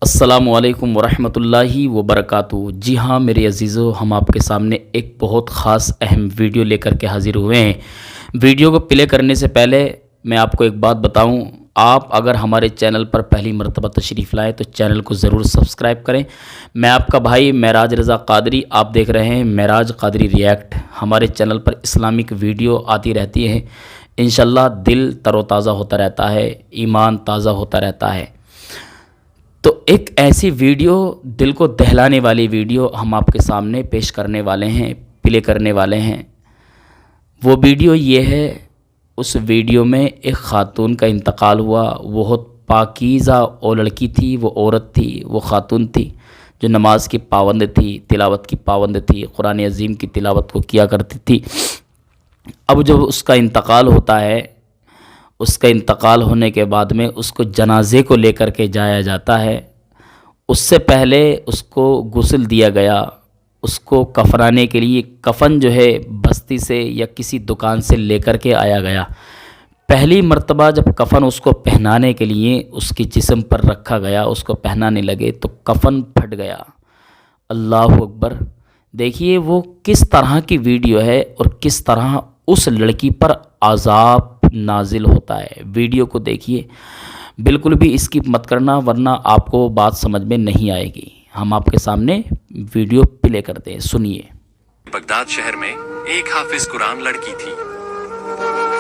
السلام علیکم ورحمۃ اللہ وبرکاتہ۔ جی ہاں میرے عزیزو، ہم آپ کے سامنے ایک بہت خاص اہم ویڈیو لے کر کے حاضر ہوئے ہیں۔ ویڈیو کو پلے کرنے سے پہلے میں آپ کو ایک بات بتاؤں، آپ اگر ہمارے چینل پر پہلی مرتبہ تشریف لائے تو چینل کو ضرور سبسکرائب کریں۔ میں آپ کا بھائی معراج رضا قادری، آپ دیکھ رہے ہیں معراج قادری ریئیکٹ۔ ہمارے چینل پر اسلامک ویڈیو آتی رہتی ہے، انشاءاللہ دل تر و تازہ ہوتا رہتا ہے، ایمان تازہ ہوتا رہتا ہے۔ تو ایک ایسی ویڈیو، دل کو دہلانے والی ویڈیو ہم آپ کے سامنے پیش کرنے والے ہیں، پلے کرنے والے ہیں۔ وہ ویڈیو یہ ہے، اس ویڈیو میں ایک خاتون کا انتقال ہوا۔ بہت پاکیزہ وہ لڑکی تھی، وہ عورت تھی، وہ خاتون تھی جو نماز کی پابند تھی، تلاوت کی پابند تھی، قرآن عظیم کی تلاوت کو کیا کرتی تھی۔ اب جب اس کا انتقال ہوتا ہے، اس کا انتقال ہونے کے بعد میں اس کو جنازے کو لے کر کے جایا جاتا ہے۔ اس سے پہلے اس کو غسل دیا گیا، اس کو کفنانے کے لیے کفن جو ہے بستی سے یا کسی دکان سے لے کر کے آیا گیا۔ پہلی مرتبہ جب کفن اس کو پہنانے کے لیے اس کی جسم پر رکھا گیا، اس کو پہنانے لگے تو کفن پھٹ گیا۔ اللہ اکبر! دیکھیے وہ کس طرح کی ویڈیو ہے اور کس طرح اس لڑکی پر عذاب نازل ہوتا ہے۔ ویڈیو کو دیکھیے، بالکل بھی اسکپ مت کرنا ورنہ آپ کو بات سمجھ میں نہیں آئے گی۔ ہم آپ کے سامنے ویڈیو پلے کرتے ہیں، سنیے۔ بغداد شہر میں ایک حافظ قرآن لڑکی تھی،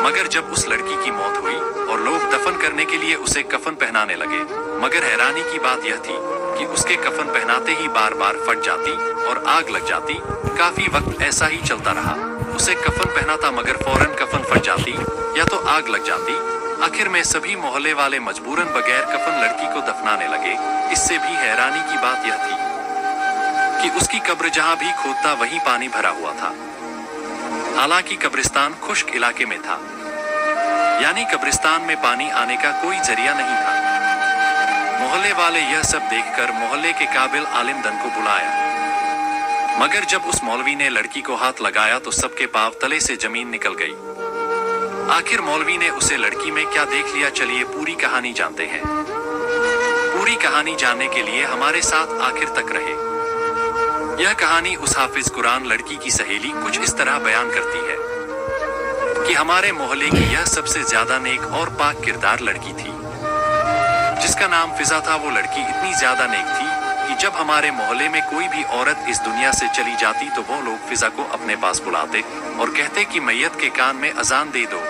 مگر جب اس لڑکی کی موت ہوئی اور لوگ دفن کرنے کے لیے اسے کفن پہنانے لگے، مگر حیرانی کی بات یہ تھی کہ اس کے کفن پہناتے ہی بار بار پھٹ جاتی اور آگ لگ جاتی۔ کافی وقت ایسا ہی چلتا رہا، اسے کفن پہناتا مگر فوراً کفن پھٹ جاتی یا تو آگ لگ جاتی۔ آخر میں سبھی محلے والے مجبوراً بغیر کفن لڑکی کو دفنانے لگے۔ اس سے بھی حیرانی کی بات یہ تھی کہ اس کی قبر جہاں بھی کھودتا وہیں پانی بھرا ہوا تھا، حالانکہ قبرستان خشک علاقے میں تھا، یعنی قبرستان میں پانی آنے کا کوئی ذریعہ نہیں تھا۔ محلے والے یہ سب دیکھ کر محلے کے قابل عالم دن کو بلایا، مگر جب اس مولوی نے لڑکی کو ہاتھ لگایا تو سب کے پاؤں تلے سے زمین نکل گئی۔ آخر مولوی نے اسے لڑکی میں کیا دیکھ لیا، چلیے پوری کہانی جانتے ہیں۔ پوری کہانی جاننے کے لیے ہمارے ساتھ آخر تک رہے۔ یہ کہانی اس حافظ قرآن لڑکی کی سہیلی کچھ اس طرح بیان کرتی ہے کہ ہمارے محلے کی یہ سب سے زیادہ نیک اور پاک کردار لڑکی تھی، جس کا نام فضا تھا۔ وہ لڑکی اتنی زیادہ نیک تھی کہ جب ہمارے محلے میں کوئی بھی عورت اس دنیا سے چلی جاتی تو وہ لوگ فضا کو اپنے پاس بلاتے اور کہتے کہ میت کے کان میں اذان دے دو،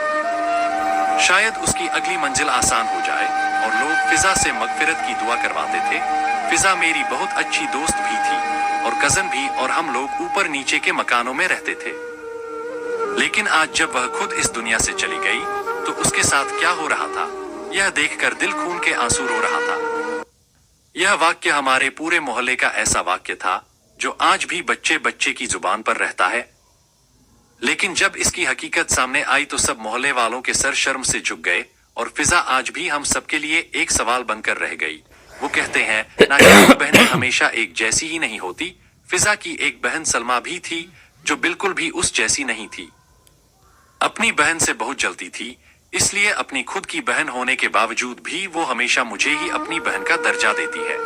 شاید اس کی اگلی منزل آسان ہو جائے، اور لوگ فضا سے مغفرت کی دعا کرواتے تھے۔ فضا میری بہت اچھی دوست بھی تھی اور کزن بھی، اور ہم لوگ اوپر نیچے کے مکانوں میں رہتے تھے۔ لیکن آج جب وہ خود اس دنیا سے چلی گئی تو اس کے ساتھ کیا ہو رہا تھا، یہ دیکھ کر دل خون کے آنسو رو رہا تھا۔ یہ واقعہ ہمارے پورے محلے کا ایسا واقعہ تھا جو آج بھی بچے بچے کی زبان پر رہتا ہے، لیکن جب اس کی حقیقت سامنے آئی تو سب محلے والوں کے سر شرم سے جھک گئے، اور فضا آج بھی ہم سب کے لیے ایک سوال بن کر رہ گئی۔ وہ کہتے ہیں نہ کہ دو بہنیں ہمیشہ ایک جیسی ہی نہیں ہوتی۔ فضا کی ایک بہن سلمہ بھی تھی جو بالکل بھی اس جیسی نہیں تھی، اپنی بہن سے بہت جلتی تھی، اس لیے اپنی خود کی بہن ہونے کے باوجود بھی وہ ہمیشہ مجھے ہی اپنی بہن کا درجہ دیتی ہے۔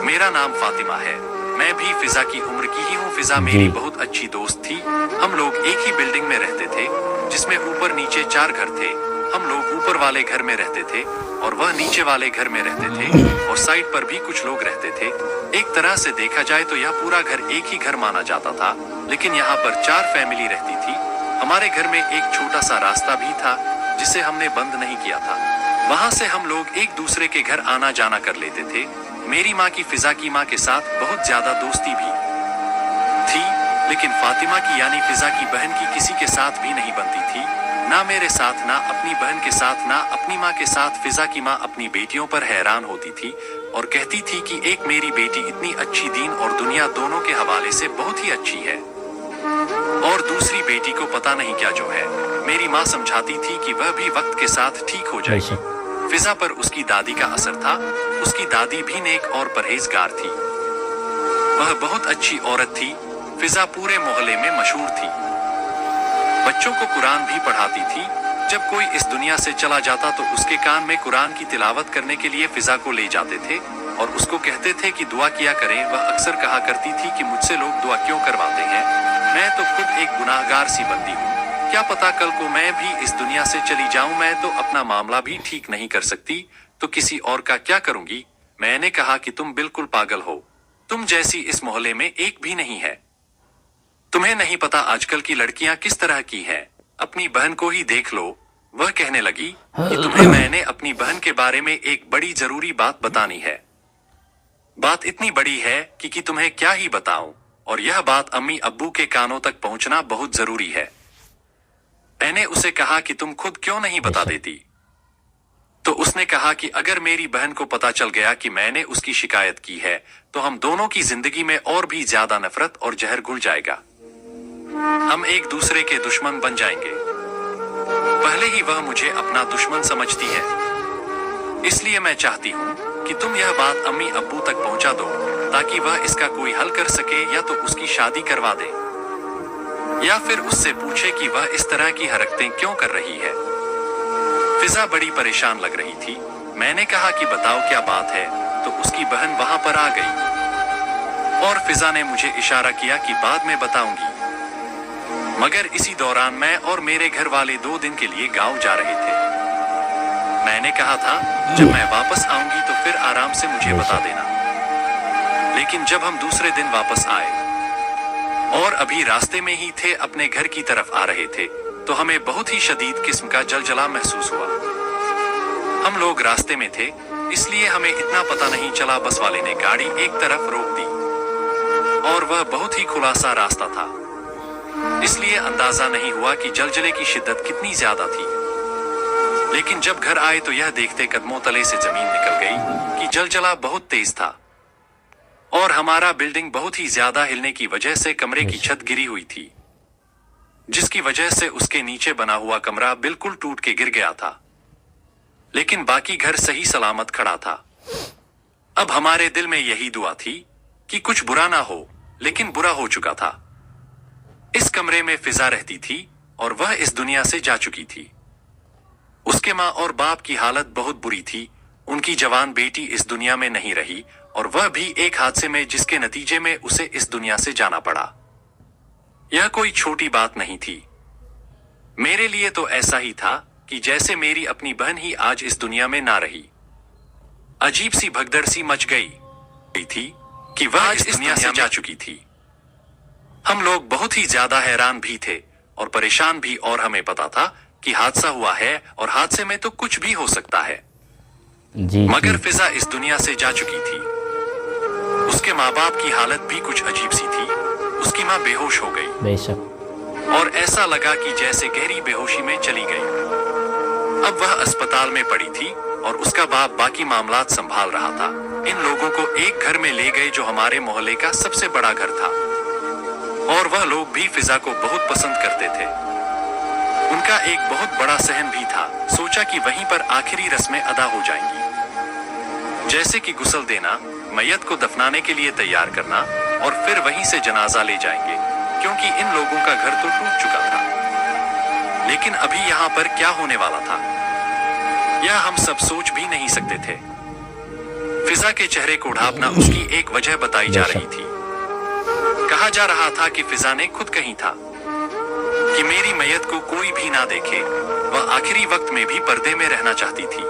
میرا نام فاطمہ ہے، میں بھی فضا کی عمر کی ہی ہوں۔ فضا میری بہت اچھی دوست تھی، ہم لوگ ایک ہی بلڈنگ میں رہتے تھے جس میں اوپر نیچے 4 گھر تھے۔ ہم لوگ اوپر والے گھر میں رہتے تھے اور وہ نیچے والے گھر میں رہتے تھے، اور سائڈ پر بھی کچھ لوگ رہتے تھے۔ ایک طرح سے دیکھا جائے تو یہ پورا گھر ایک ہی گھر مانا جاتا تھا، لیکن یہاں پر 4 فیملی رہتی تھی۔ ہمارے گھر میں ایک چھوٹا سا راستہ بھی تھا جسے ہم نے بند نہیں کیا تھا، وہاں سے ہم لوگ ایک دوسرے کے گھر آنا جانا کر لیتے تھے۔ میری ماں کی فضا کی ماں کے ساتھ بہت زیادہ دوستی بھی تھی، لیکن فاطمہ کی یعنی فضا کی بہن کی کسی کے ساتھ بھی نہیں بنتی تھی، نہ میرے ساتھ، نہ اپنی بہن کے ساتھ، نہ اپنی ماں کے ساتھ۔ فضا کی ماں اپنی بیٹیوں پر حیران ہوتی تھی اور کہتی تھی کہ ایک میری بیٹی اتنی اچھی دین اور دنیا دونوں کے حوالے سے بہت ہی اچھی ہے، اور دوسری بیٹی کو پتہ نہیں کیا جو ہے۔ میری ماں سمجھاتی تھی کہ وہ بھی وقت کے ساتھ ٹھیک ہو جائے گی۔ فضا پر اس کی دادی کا اثر تھا، اس کی دادی بھی نیک اور پرہیزگار تھی، وہ بہت اچھی عورت تھی۔ فضا پورے محلے میں مشہور تھی، بچوں کو قرآن بھی پڑھاتی تھی۔ جب کوئی اس دنیا سے چلا جاتا تو اس کے کان میں قرآن کی تلاوت کرنے کے لیے فضا کو لے جاتے تھے और उसको कहते थे कि दुआ किया करें। वह अक्सर कहा करती थी कि मुझसे लोग दुआ क्यों करवाते हैं, मैं तो खुद एक गुनाहगार सी बंदी हूँ, क्या पता कल को मैं भी इस दुनिया से चली जाऊं, मैं तो अपना मामला भी ठीक नहीं कर सकती तो किसी और का क्या करूंगी। मैंने कहा कि तुम बिल्कुल पागल हो, तुम जैसी इस मोहल्ले में एक भी नहीं है। तुम्हें नहीं पता आजकल की लड़कियां किस तरह की हैं, अपनी बहन को ही देख लो। वह कहने लगी कि तुम्हें मैंने अपनी बहन के बारे में एक बड़ी जरूरी बात बतानी है। बात इतनी बड़ी है कि तुम्हें क्या ही बताऊं, और यह बात अम्मी अब्बू के कानों तक पहुंचना बहुत जरूरी है। मैंने उसे कहा कि तुम खुद क्यों नहीं बता देती, तो उसने कहा कि अगर मेरी बहन को पता चल गया कि मैंने उसकी शिकायत की है तो हम दोनों की जिंदगी में और भी ज्यादा नफरत और जहर घुल जाएगा, हम एक दूसरे के दुश्मन बन जाएंगे। पहले ही वह मुझे अपना दुश्मन समझती है, इसलिए मैं चाहती हूँ कि तुम यह बात अम्मी अब्बू तक पहुंचा दो ताकि वह इसका कोई हल कर सके, या तो उसकी शादी करवा दे या फिर उससे पूछे कि वह इस तरह की हरकतें क्यों कर रही है। फिजा बड़ी परेशान लग रही थी। मैंने कहा कि बताओ क्या बात है, तो उसकी बहन वहां पर आ गई और फिजा ने मुझे इशारा किया कि बाद में बताऊंगी। मगर इसी दौरान मैं और मेरे घर वाले 2 दिन के लिए गांव जा रहे थे। मैंने कहा था जब मैं वापस आऊंगी तो फिर आराम से मुझे बता देना, लेकिन जब हम दूसरे दिन वापस आए और अभी रास्ते में ही थे, अपने घर की तरफ आ रहे थे, तो हमें बहुत ही शदीद किस्म का जलजला महसूस हुआ। हम लोग रास्ते में थे, इसलिए हमें इतना पता नहीं चला। बस वाले ने गाड़ी एक तरफ रोक दी और वह बहुत ही खुला सा रास्ता था, इसलिए अंदाजा नहीं हुआ कि जलजले की शिद्दत कितनी ज्यादा थी। लेकिन जब घर आए तो यह देखते कदमों तले से जमीन निकल गई कि जलजला बहुत तेज था और हमारा बिल्डिंग बहुत ही ज्यादा हिलने की वजह से कमरे की छत गिरी हुई थी, जिसकी वजह से उसके नीचे बना हुआ कमरा बिल्कुल टूट के गिर गया था, लेकिन बाकी घर सही सलामत खड़ा था। अब हमारे दिल में यही दुआ थी कि कुछ बुरा ना हो, लेकिन बुरा हो चुका था। इस कमरे में फिजा रहती थी और वह इस दुनिया से जा चुकी थी। उसके माँ और बाप की हालत बहुत बुरी थी। उनकी जवान बेटी इस दुनिया में नहीं रही, और वह भी एक हादसे में, जिसके नतीजे में उसे इस दुनिया से जाना पड़ा। यह कोई छोटी बात नहीं थी। मेरे लिए तो ऐसा ही था कि जैसे मेरी अपनी बहन ही आज इस दुनिया में ना रही। अजीब सी भगदड़ सी मच गई थी कि वह इस दुनिया से जा चुकी थी। हम लोग बहुत ही ज्यादा हैरान भी थे और परेशान भी, और हमें पता था कि हादसा हुआ है और हादसे में तो कुछ भी हो सकता है। मगर फिजा इस दुनिया से जा चुकी थी। उसके माँ बाप की हालत भी कुछ अजीब सी थी। उसकी माँ बेहोश हो गई, बेशक, और ऐसा लगा कि जैसे गहरी बेहोशी में चली गई। अब वह अस्पताल में पड़ी थी और उसका बाप बाकी मामलात संभाल रहा था। इन लोगों को एक घर में ले गए जो हमारे मोहल्ले का सबसे बड़ा घर था, और वह लोग भी फिजा को बहुत पसंद करते थे। उनका एक बहुत बड़ा सहन भी था। सोचा कि वहीं पर आखिरी रस्में अदा हो जाएंगी, जैसे कि गुस्ल देना, मैयत को दफनाने के लिए तैयार करना, और फिर वहीं से जनाजा ले जाएंगे, क्योंकि इन लोगों का घर तो टूट चुका था। लेकिन अभी यहाँ पर क्या होने वाला था, यह हम सब सोच भी नहीं सकते थे। फिजा के चेहरे को ढांपना उसकी एक वजह बताई जा रही थी। कहा जा रहा था कि फिजा ने खुद कही था कि मेरी मैयत को कोई भी ना देखे। वह आखिरी वक्त में भी पर्दे में रहना चाहती थी।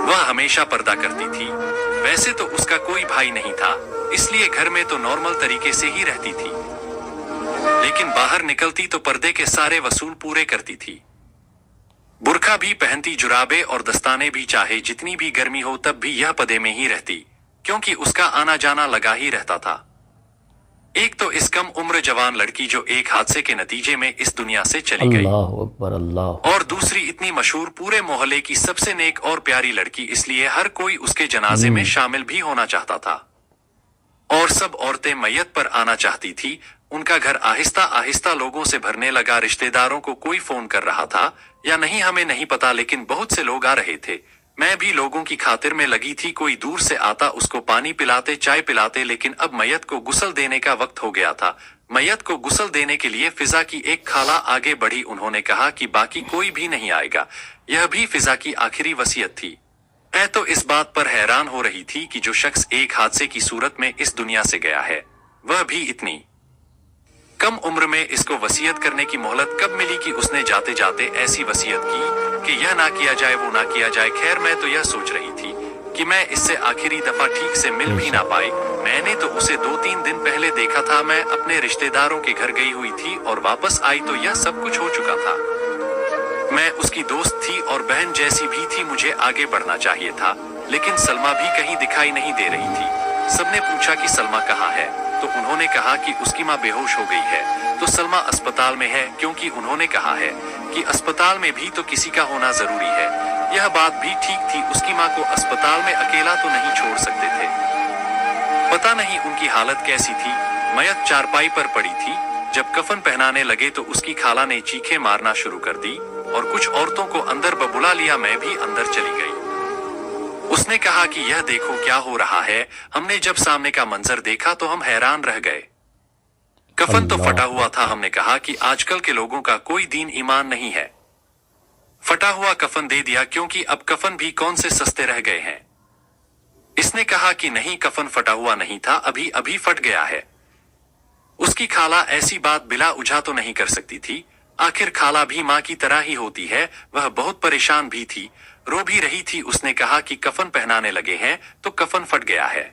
वह हमेशा पर्दा करती थी। वैसे तो उसका कोई भाई नहीं था, इसलिए घर में तो नॉर्मल तरीके से ही रहती थी, लेकिन बाहर निकलती तो पर्दे के सारे वसूल पूरे करती थी। बुर्का भी पहनती, जुराबे और दस्ताने भी, चाहे जितनी भी गर्मी हो तब भी यह पर्दे में ही रहती, क्योंकि उसका आना जाना लगा ही रहता था। एक तो इस कम उम्र जवान लड़की जो एक हादसे के नतीजे में इस दुनिया से चली गई, अल्लाह अकबर, अल्लाह। और दूसरी इतनी मशहूर पूरे मोहल्ले की सबसे नेक और प्यारी लड़की, इसलिए हर कोई उसके जनाजे में शामिल भी होना चाहता था, और सब औरतें मैयत पर आना चाहती थी। उनका घर आहिस्ता आहिस्ता लोगों से भरने लगा। रिश्तेदारों को कोई फोन कर रहा था या नहीं हमें नहीं पता, लेकिन बहुत से लोग आ रहे थे। मैं भी लोगों की खातिर में लगी थी। कोई दूर से आता, उसको पानी पिलाते, चाय पिलाते। लेकिन अब मैयत को गुस्ल देने का वक्त हो गया था। मैयत को गुस्ल देने के लिए फिजा की एक खाला आगे बढ़ी। उन्होंने कहा कि बाकी कोई भी नहीं आएगा। यह भी फिजा की आखिरी वसीयत थी। मैं तो इस बात पर हैरान हो रही थी कि जो शख्स एक हादसे की सूरत में इस दुनिया से गया है, वह भी इतनी कम उम्र में इसको वसीयत करने की मोहलत कब मिली कि उसने जाते जाते ऐसी वसीयत की कि यह ना किया जाए, वो ना किया जाए। खैर, मैं तो यह सोच रही थी कि मैं इससे आखिरी दफा ठीक से मिल भी ना पाई। मैंने तो उसे 2-3 दिन पहले देखा था। मैं अपने रिश्तेदारों के घर गई हुई थी और वापस आई तो यह सब कुछ हो चुका था। मैं उसकी दोस्त थी और बहन जैसी भी थी। मुझे आगे बढ़ना चाहिए था, लेकिन सलमा भी कहीं दिखाई नहीं दे रही थी। सबने पूछा कि सलमा कहाँ है, तो उन्होंने कहा कि उसकी माँ बेहोश हो गई है, तो सलमा अस्पताल में है, क्योंकि उन्होंने कहा है कि अस्पताल में भी तो किसी का होना जरूरी है। यह बात भी ठीक थी, उसकी माँ को अस्पताल में अकेला तो नहीं छोड़ सकते थे। पता नहीं उनकी हालत कैसी थी। मयत चारपाई पर पड़ी थी। जब कफन पहनाने लगे तो उसकी खाला ने चीखें मारना शुरू कर दी और कुछ औरतों को अंदर बुला लिया। मैं भी अंदर चली गई। उसने कहा कि यह देखो क्या हो रहा है। हमने जब सामने का मंजर देखा तो हम हैरान रह गए। कफन तो फटा हुआ था। हमने कहा कि आजकल के लोगों का कोई दीन ईमान नहीं है। फटा हुआ कफन दे दिया, क्योंकि अब कफन भी कौन से सस्ते रह गए हैं। इसने कहा कि नहीं, कफन फटा हुआ नहीं था, अभी अभी फट गया है। उसकी खाला ऐसी बात बिला उझा तो नहीं कर सकती थी। आखिर खाला भी माँ की तरह ही होती है। वह बहुत परेशान भी थी, रो भी रही थी। उसने कहा कि कफन पहनाने लगे हैं तो कफन फट गया है।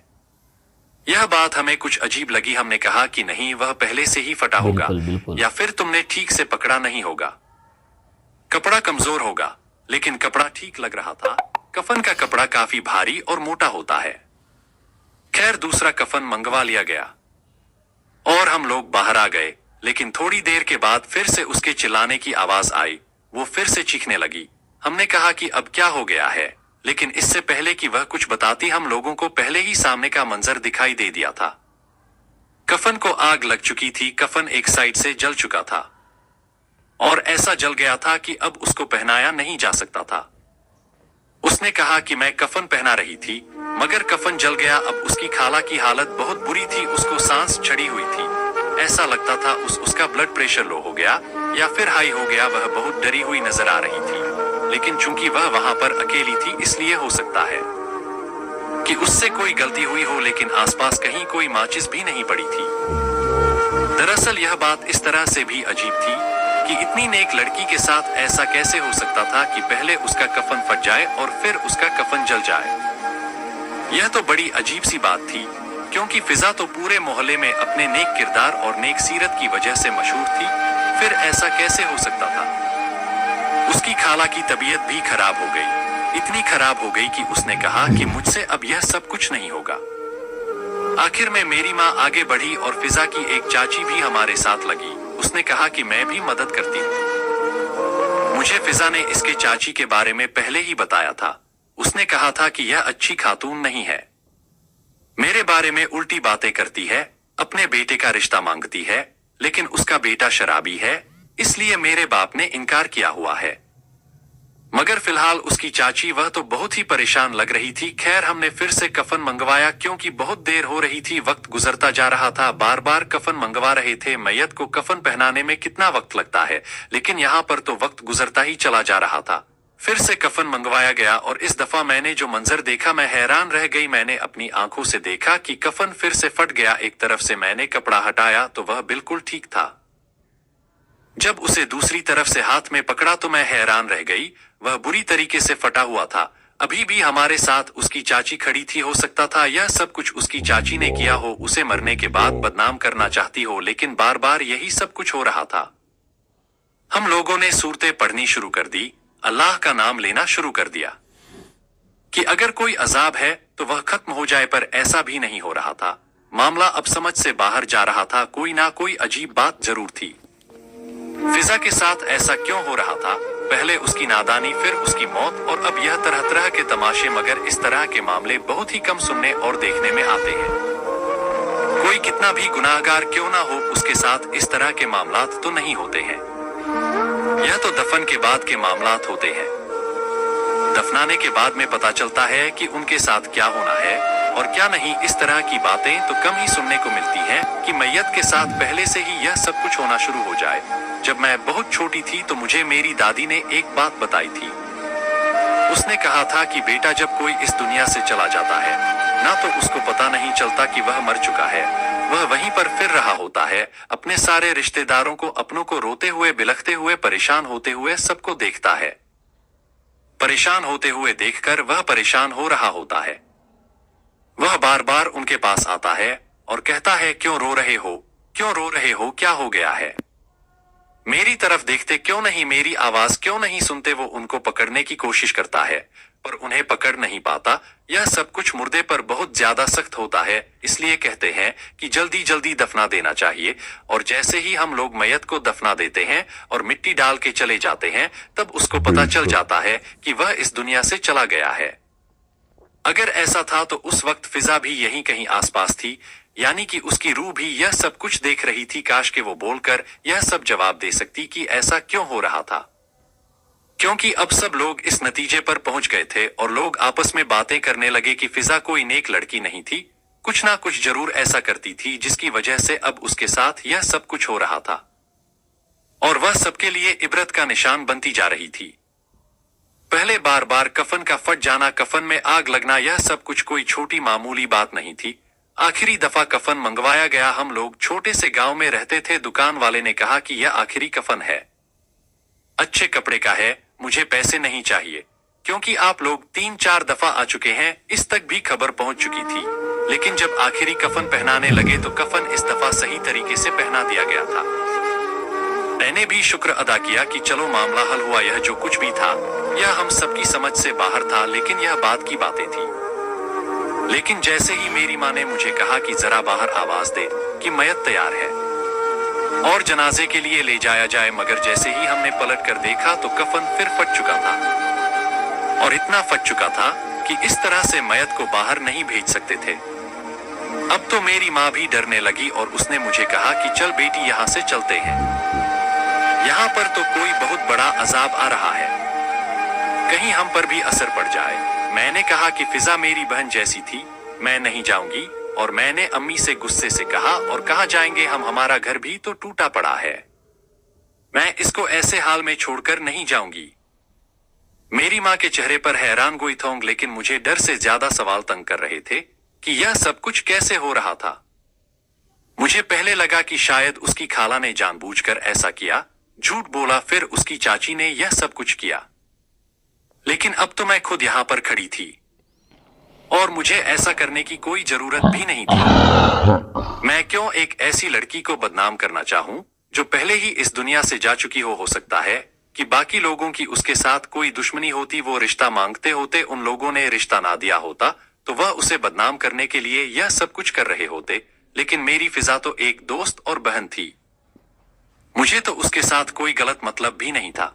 यह बात हमें कुछ अजीब लगी। हमने कहा कि नहीं, वह पहले से ही फटा होगा, या फिर तुमने ठीक से पकड़ा नहीं होगा। कपड़ा कमजोर होगा। लेकिन कपड़ा ठीक लग रहा था। कफन का कपड़ा काफी भारी और मोटा होता है। खैर, दूसरा कफन मंगवा लिया गया और हम लोग बाहर आ गए। लेकिन थोड़ी देर के बाद फिर से उसके चिल्लाने की आवाज आई। वो फिर से चीखने लगी। हमने कहा कि अब क्या हो गया है, लेकिन इससे पहले कि वह कुछ बताती, हम लोगों को पहले ही सामने का मंजर दिखाई दे दिया था। कफन को आग लग चुकी थी। कफन एक साइड से जल चुका था और ऐसा जल गया था कि अब उसको पहनाया नहीं जा सकता था। उसने कहा कि मैं कफन पहना रही थी, मगर कफन जल गया। अब उसकी खाला की हालत बहुत बुरी थी। उसको सांस चढ़ी हुई थी। ऐसा लगता था उसका ब्लड प्रेशर लो हो गया या फिर हाई हो गया। वह बहुत डरी हुई नजर आ रही थी, लेकिन चूंकि वह वहां पर अकेली थी, इसलिए हो सकता है कि उससे कोई गलती हुई हो, लेकिन आसपास कहीं कोई माचिस भी नहीं पड़ी थी। दरअसल यह बात इस तरह से भी अजीब थी कि इतनी नेक लड़की के साथ ऐसा कैसे हो सकता था कि पहले उसका कफन फट जाए और फिर उसका कफन जल जाए। यह तो बड़ी अजीब सी बात थी, क्योंकि फिजा तो पूरे मोहल्ले में अपने नेक किरदार और नेक सीरत की वजह से मशहूर थी। फिर ऐसा कैसे हो सकता था। उसकी खाला की तबीयत भी खराब हो गई। इतनी खराब हो गई कि उसने कहा कि मुझसे अब यह सब कुछ नहीं होगा। आखिर में मेरी माँ आगे बढ़ी और फिजा की एक चाची भी हमारे साथ लगी। उसने कहा कि मैं भी मदद करती हूँ। मुझे फिजा ने इसके चाची के बारे में पहले ही बताया था। उसने कहा था कि यह अच्छी खातून नहीं है, मेरे बारे में उल्टी बातें करती है, अपने बेटे का रिश्ता मांगती है, लेकिन उसका बेटा शराबी है, इसलिए मेरे बाप ने इनकार किया हुआ है। मगर फिलहाल उसकी चाची, वह तो बहुत ही परेशान लग रही थी। खैर, हमने फिर से कफन मंगवाया, क्योंकि बहुत देर हो रही थी। वक्त गुजरता जा रहा था। बार बार कफन मंगवा रहे थे। मैयत को कफन पहनाने में कितना वक्त लगता है, लेकिन यहाँ पर तो वक्त गुजरता ही चला जा रहा था। फिर से कफन मंगवाया गया और इस दफा मैंने जो मंजर देखा, मैं हैरान रह गई। मैंने अपनी आंखों से देखा कि कफन फिर से फट गया। एक तरफ से मैंने कपड़ा हटाया तो वह बिल्कुल ठीक था। जब उसे दूसरी तरफ से हाथ में पकड़ा तो मैं हैरान रह गई। वह बुरी तरीके से फटा हुआ था। अभी भी हमारे साथ उसकी चाची खड़ी थी। हो सकता था यह सब कुछ उसकी चाची ने किया हो, उसे मरने के बाद बदनाम करना चाहती हो, लेकिन बार बार यही सब कुछ हो रहा था। हम लोगों ने सूरतें पढ़नी शुरू कर दी, अल्लाह का नाम लेना शुरू कर दिया कि अगर कोई अजाब है तो वह खत्म हो जाए, पर ऐसा भी नहीं हो रहा था। मामला अब समझ से बाहर जा रहा था। कोई ना कोई अजीब बात जरूर थी। फिजा के साथ ऐसा क्यों हो रहा था? पहले उसकी नादानी, फिर उसकी मौत, और अब यह तरह तरह के तमाशे। मगर इस तरह के मामले बहुत ही कम सुनने और देखने में आते हैं। कोई कितना भी गुनाहगार क्यों ना हो, उसके साथ इस तरह के मामलात तो नहीं होते हैं। यह तो दफन के बाद के मामलात होते हैं। दफनाने के बाद में पता चलता है कि उनके साथ क्या होना है और क्या नहीं। इस तरह की बातें तो कम ही सुनने को मिलती हैं कि मैयत के साथ पहले से ही यह सब कुछ होना शुरू हो जाए। जब मैं बहुत छोटी थी तो मुझे मेरी दादी ने एक बात बताई थी। उसने कहा था कि बेटा जब कोई इस दुनिया से चला जाता है ना तो उसको पता नहीं चलता कि वह मर चुका है, वह वहीं पर फिर रहा होता है, अपने सारे रिश्तेदारों को, अपनों को रोते हुए, बिलखते हुए, परेशान होते हुए सबको देखता है। परेशान होते हुए देखकर वह परेशान हो रहा होता है। वह बार बार उनके पास आता है और कहता है क्यों रो रहे हो, क्यों रो रहे हो, क्या हो गया है, मेरी तरफ देखते क्यों नहीं, मेरी आवाज क्यों नहीं सुनते। वो उनको पकड़ने की कोशिश करता है पर उन्हें पकड़ नहीं पाता। यह सब कुछ मुर्दे पर बहुत ज्यादा सख्त होता है, इसलिए कहते हैं कि जल्दी जल्दी दफना देना चाहिए। और जैसे ही हम लोग मैयत को दफना देते हैं और मिट्टी डाल के चले जाते हैं तब उसको पता चल जाता है कि वह इस दुनिया से चला गया है। अगर ऐसा था तो उस वक्त फिजा भी यहीं कहीं आसपास थी, यानी कि उसकी रूह भी यह सब कुछ देख रही थी। काश के वो बोलकर यह सब जवाब दे सकती कि ऐसा क्यों हो रहा था, क्योंकि अब सब लोग इस नतीजे पर पहुंच गए थे और लोग आपस में बातें करने लगे कि फिजा कोई नेक लड़की नहीं थी, कुछ ना कुछ जरूर ऐसा करती थी जिसकी वजह से अब उसके साथ यह सब कुछ हो रहा था और वह सबके लिए इबरत का निशान बनती जा रही थी। पहले बार बार कफन का फट जाना, कफन में आग लगना, यह सब कुछ कोई छोटी मामूली बात नहीं थी। आखिरी दफा कफन मंगवाया गया, हम लोग छोटे से गांव में रहते थे। दुकान वाले ने कहा कि यह आखिरी कफन है, अच्छे कपड़े का है, मुझे पैसे नहीं चाहिए, क्योंकि आप लोग 3-4 दफा आ चुके हैं। इस तक भी खबर पहुंच चुकी थी, लेकिन जब आखिरी कफन पहनाने लगे तो कफन इस दफा सही तरीके से पहना दिया गया था। मैंने भी शुक्र अदा किया कि चलो मामला हल हुआ। यह जो कुछ भी था यह हम सबकी समझ से बाहर था, लेकिन यह बात की बातें थी। लेकिन जैसे ही मेरी माँ ने मुझे कहा कि जरा बाहर आवाज दे कि मैयत तैयार है और जनाजे के लिए ले जाया जाए, मगर जैसे ही हमने पलट कर देखा तो कफन फिर फट चुका था और इतना फट चुका था कि इस तरह से मैयत को बाहर नहीं भेज सकते थे। अब तो मेरी माँ भी डरने लगी और उसने मुझे कहा कि चल बेटी यहाँ से चलते हैं, यहाँ पर तो कोई बहुत बड़ा अजाब आ रहा है, कहीं हम पर भी असर पड़ जाए। मैंने कहा कि फिजा मेरी बहन जैसी थी, मैं नहीं जाऊंगी। और मैंने अम्मी से गुस्से से कहा और कहा जाएंगे हम, हमारा घर भी तो टूटा पड़ा है, मैं इसको ऐसे हाल में छोड़कर नहीं जाऊंगी। मेरी माँ के चेहरे पर हैरान गोई थोंग, लेकिन मुझे डर से ज्यादा सवाल तंग कर रहे थे कि यह सब कुछ कैसे हो रहा था। मुझे पहले लगा कि शायद उसकी खाला ने जानबूझकर ऐसा किया, झूठ बोला, फिर उसकी चाची ने यह सब कुछ किया, लेकिन अब तो मैं खुद यहाँ पर खड़ी थी और मुझे ऐसा करने की कोई जरूरत भी नहीं थी। मैं क्यों एक ऐसी लड़की को बदनाम करना चाहूं जो पहले ही इस दुनिया से जा चुकी हो सकता है कि बाकी लोगों की उसके साथ कोई दुश्मनी होती, वो रिश्ता मांगते होते, उन लोगों ने रिश्ता ना दिया होता तो वह उसे बदनाम करने के लिए यह सब कुछ कर रहे होते। लेकिन मेरी फिजा तो एक दोस्त और बहन थी, मुझे तो उसके साथ कोई गलत मतलब भी नहीं था।